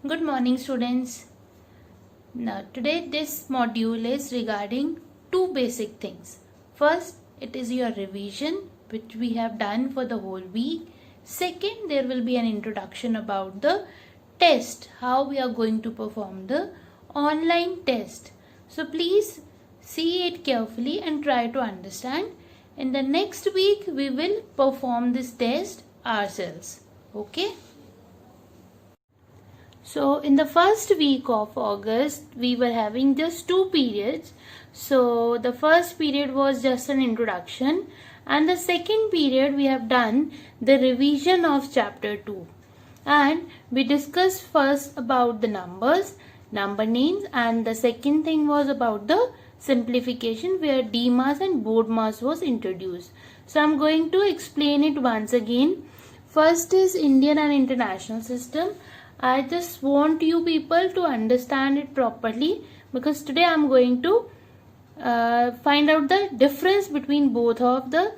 Good morning, students. Now, today this module is regarding two basic things. First, it is your revision, which we have done for the whole week. Second, there will be an introduction about the test, how we are going to perform the online test. So, please see it carefully and try to understand. In the next week, we will perform this test ourselves. Okay? So in the first week of August, we were having just two periods. So the first period was just an introduction, and the second period we have done the revision of chapter 2. And we discussed first about the numbers, number names, and the second thing was about the simplification where DMAS and BODMAS was introduced. So I'm going to explain it once again. First is Indian and International System. I just want you people to understand it properly because today I am going to find out the difference between both of the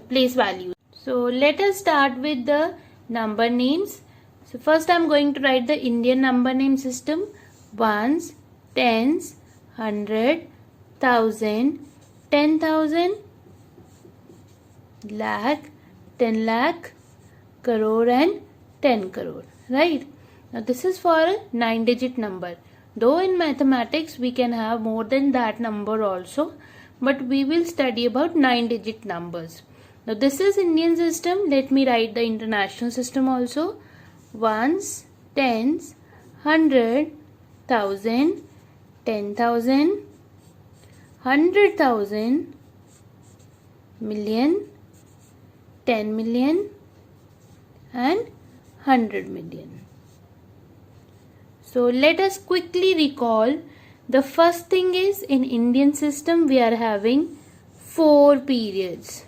place values. So let us start with the number names. So first I am going to write the Indian number name system: ones, tens, 100, 1000, 10,000, lakh, 10 lakh, crore and 10 crore. Right? Now this is for a 9-digit number. Though in mathematics we can have more than that number also, but we will study about 9-digit numbers. Now this is Indian system. Let me write the international system also. Ones, tens, 100, 1000, 10,000, 100,000, million, 10 million and 100 million. So let us quickly recall. The first thing is in Indian system we are having 4 periods.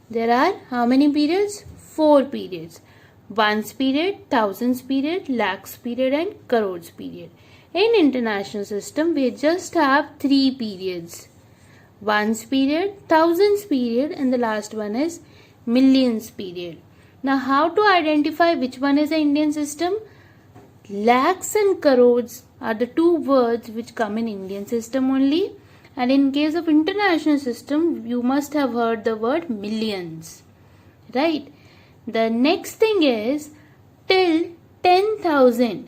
There are how many periods? 4 periods. Ones period, thousands period, lakhs period and crores period. In international system we just have 3 periods. Ones period, thousands period and the last one is millions period. Now how to identify which one is the Indian system? Lakhs and crores are the two words which come in Indian system only, and in case of international system you must have heard the word millions, right? The next thing is till 10,000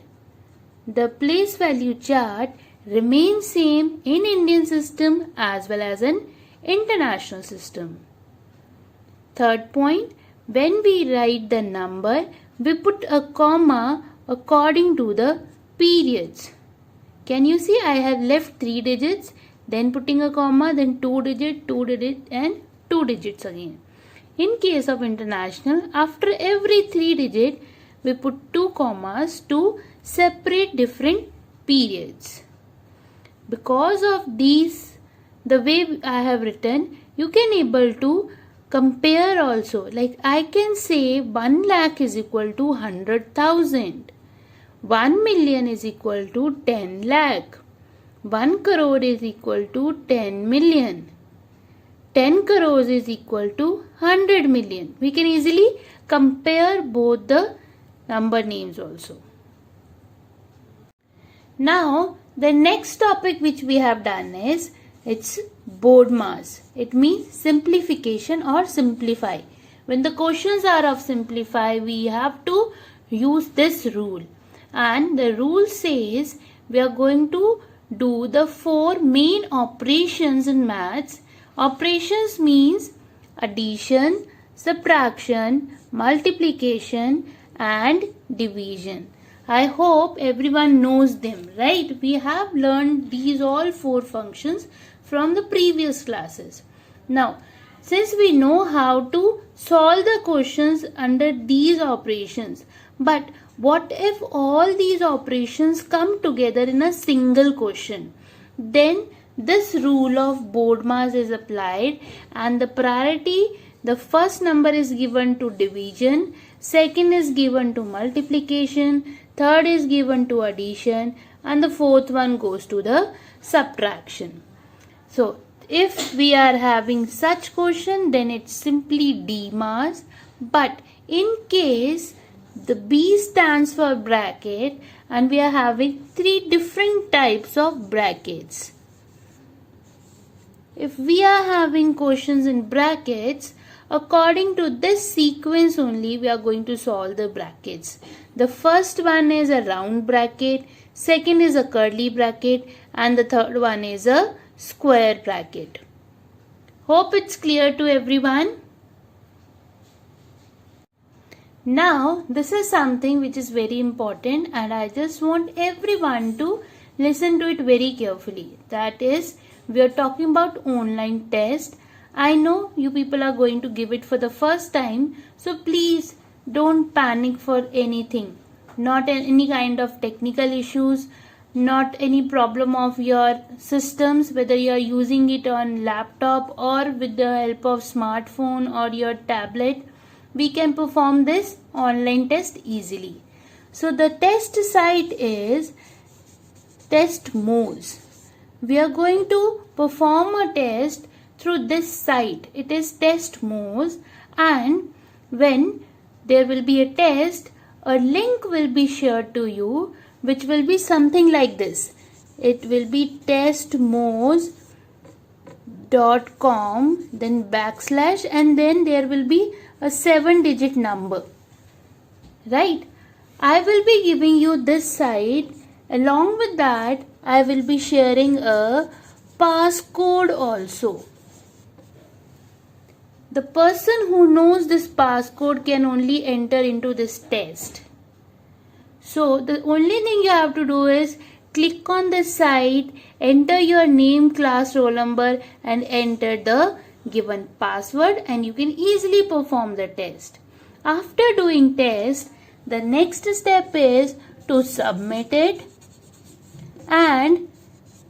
the place value chart remains same in Indian system as well as in international system. Third point, when we write the number we put a comma according to the periods. Can you see I have left 3 digits, then putting a comma, then 2 digit and 2 digits again. In case of international, after every 3 digit we put 2 commas to separate different periods. Because of these, the way I have written, you can able to compare also. Like I can say 1 lakh is equal to 100,000. 1 million is equal to 10 lakh. 1 crore is equal to 10 million. 10 crores is equal to 100 million. We can easily compare both the number names also. Now, the next topic which we have done is it's BODMAS. It means simplification or simplify. When the questions are of simplify, we have to use this rule. And the rule says we are going to do the 4 main operations in maths. Operations means addition, subtraction, multiplication and division. I hope everyone knows them, right? We have learned these all 4 functions from the previous classes. Now, since we know how to solve the questions under these operations, but what if all these operations come together in a single question? Then this rule of BODMAS is applied and the priority, the first number is given to division, second is given to multiplication, third is given to addition and the fourth one goes to the subtraction. So if we are having such question then it's simply DMAS, but in case The B stands for bracket, and we are having 3 different types of brackets. If we are having questions in brackets, according to this sequence only we are going to solve the brackets. The first one is a round bracket, second is a curly bracket, and the third one is a square bracket. Hope it's clear to everyone. Now this is something which is very important, and I just want everyone to listen to it very carefully. That is, we are talking about online test. I know you people are going to give it for the first time, so please don't panic for anything. Not any kind of technical issues, not any problem of your systems, whether you are using it on laptop or with the help of smartphone or your tablet. We can perform this online test easily. So the test site is TestMoz. We are going to perform a test through this site. It is TestMoz, and when there will be a test, a link will be shared to you which will be something like this. It will be testmoz.com, then backslash, and then there will be a 7-digit number. Right? I will be giving you this site. Along with that, I will be sharing a passcode also. The person who knows this passcode can only enter into this test. So the only thing you have to do is click on the site, enter your name, class, roll number, and enter the given password, and you can easily perform the test. After doing test, the next step is to submit it, and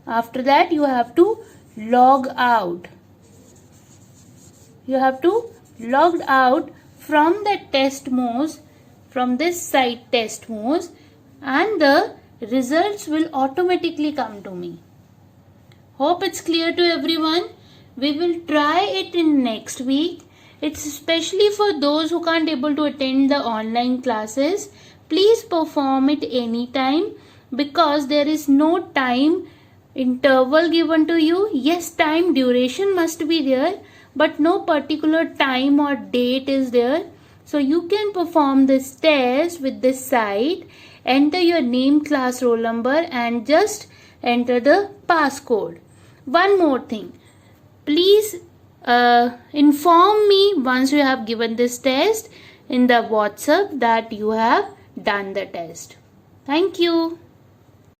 after that you have to log out. You have to log out from the TestMoz, from this site TestMoz, and the results will automatically come to me. Hope it's clear to everyone. We will try it in next week. It's especially for those who can't able to attend the online classes. Please perform it anytime, because there is no time interval given to you. Yes, time duration must be there, but no particular time or date is there. So you can perform this test with this site, enter your name, class, roll number, and just enter the passcode. One more thing, please inform me once you have given this test in the WhatsApp that you have done the test. Thank you.